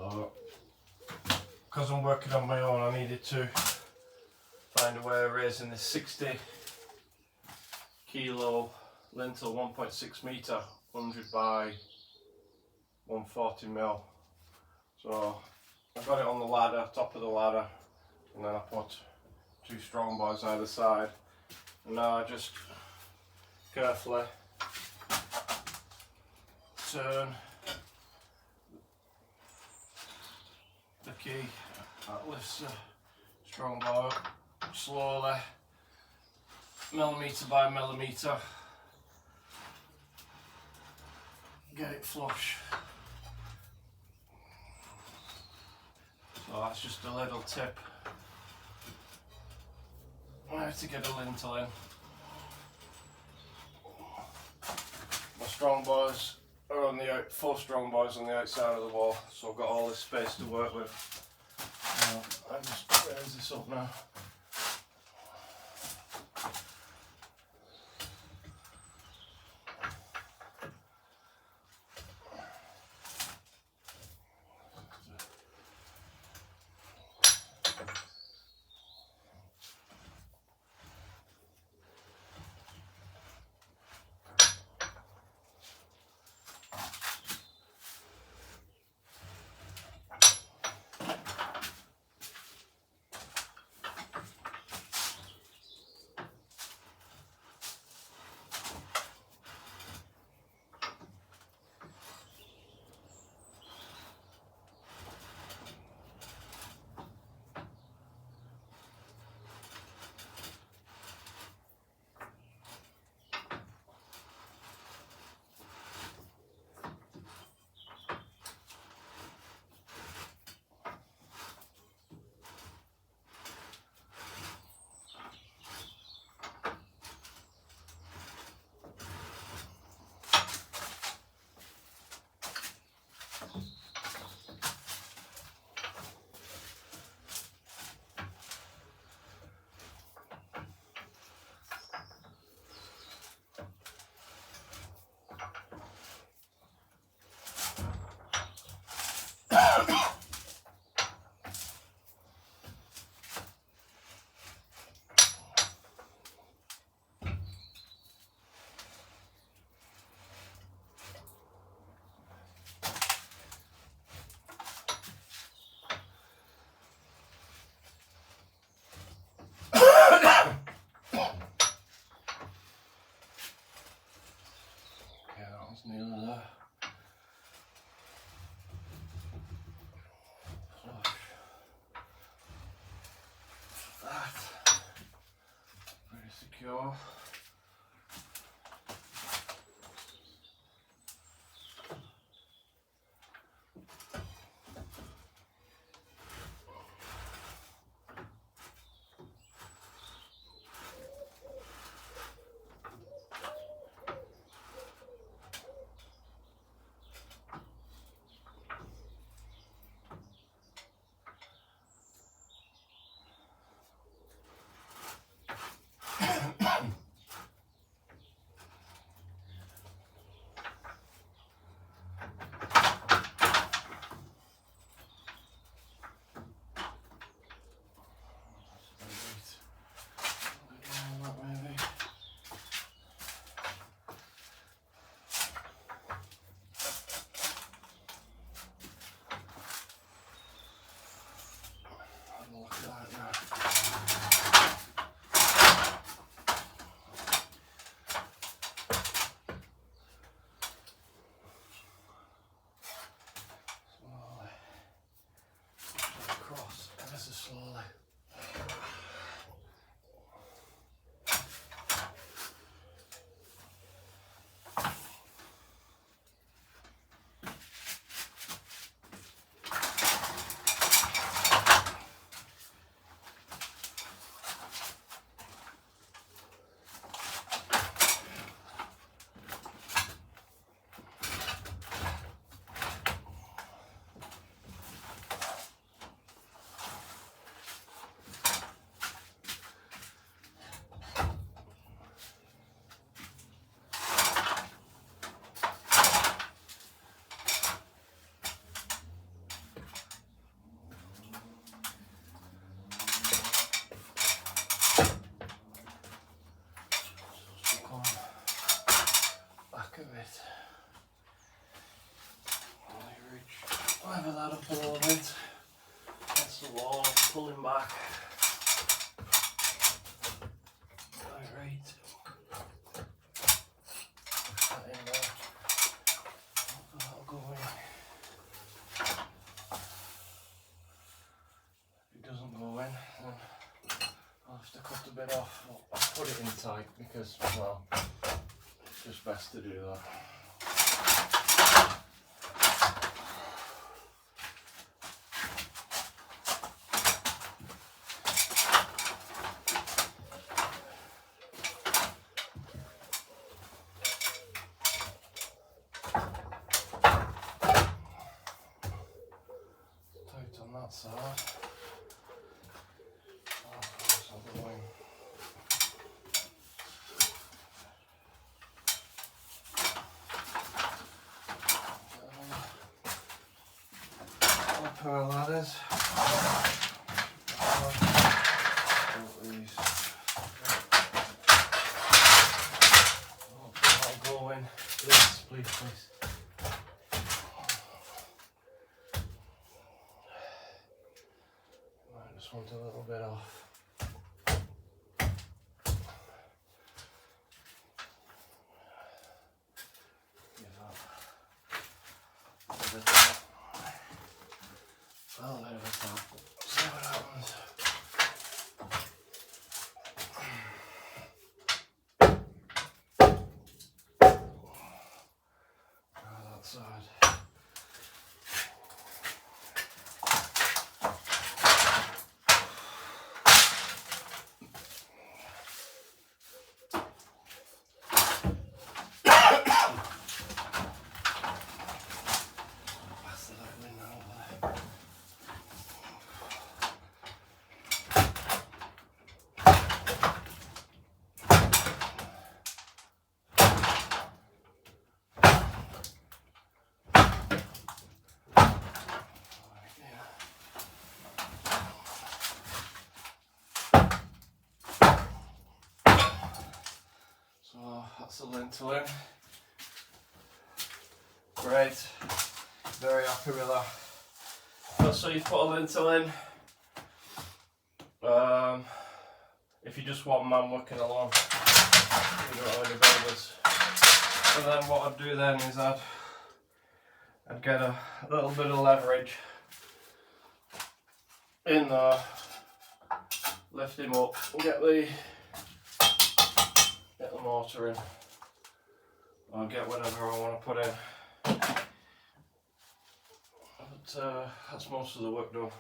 So, because I'm working on my own, I needed to find a way of raising this 60 kilo lintel 1.6 metre 100 by 140 mil. So I got it on the ladder, top of the ladder, and then I put 2 strong boys either side, and now I just carefully turn the key that lifts the strong bar up slowly, millimetre by millimetre, get it flush. So that's just a little tip on how to get a lintel in. My strong bars are on the 4 strong bars on the outside of the wall, so I've got all this space to work with. I just raise this up now. Nearly there. Flush. That. Pretty secure. level that up a little bit. That's the wall pulling back. Right. Push that in there. That'll go in. If it doesn't go in, then I'll have to cut a bit off. I'll put it in tight because, well, it's just best to do that. Tight on that side. Power ladders. That'll go in. Please, please, please. I just want a little bit off. Well, there we go. See what happens. Now that side. So that's the lintel in. Great, very happy with that. So you put a lintel in. If you just want man working along, you don't have any builders. And then what I'd do then is I'd get a little bit of leverage in there, lift him up, and get the mortar in, or get whatever I want to put in. But that's most of the work done.